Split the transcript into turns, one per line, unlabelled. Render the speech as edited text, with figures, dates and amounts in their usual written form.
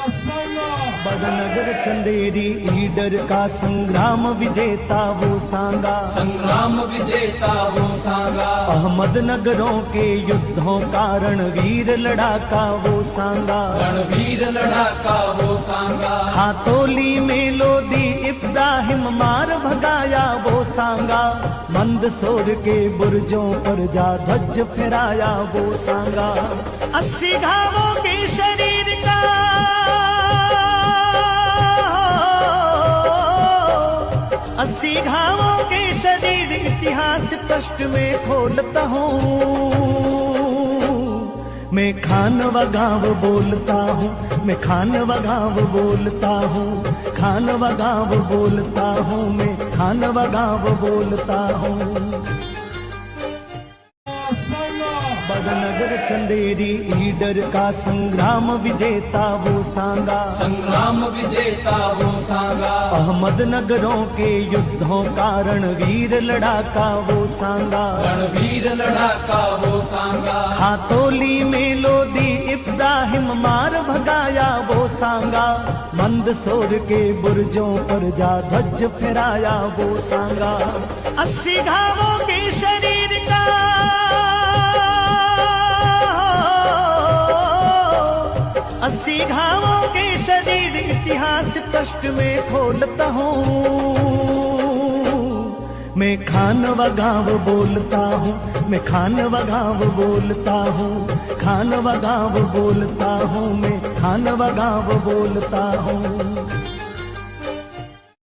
बड़नगर चंदेरी ईडर का संग्राम विजेता वो सांगा,
संग्राम विजेता वो सांगा।
अहमदनगरों के युद्धों का रणवीर लड़ाका वो सांगा,
रणवीर लड़ाका वो सांगा।
हाथोली में लोदी इब्राहिम मार भगाया वो सांगा, मंदसौर के बुर्जों पर जा ध्वज फहराया वो सांगा। 80 घावों के शरीर का 80 घावों के शरीर इतिहास पृष्ठ में खोलता हूँ। मैं खान व गाँव बोलता हूँ, मैं खान व गाँव बोलता हूँ, खान व गाँव बोलता हूँ, मैं खान व गाँव बोलता हूँ। बड़नगर चंदेरी ईडर का संग्राम विजेता वो सांगा,
संग्राम विजेता वो सांगा।
अहमदनगरों के युद्धों का रणवीर लड़ाका वो सांगा,
रणवीर लड़ाका वो सांगा।
हाथोली में लोदी इब्राहिम मार भगाया वो सांगा, मंदसौर के बुर्जों पर जा ध्वज फहराया वो सांगा। 80 घावों के शरीर का 80 घावों के शरीर इतिहास पृष्ठ में खोलता हूँ। मैं खान व गाँव बोलता हूँ, मैं खान व गाँव बोलता हूँ, खान व गाँव बोलता हूँ, मैं खान व गाँव बोलता हूँ।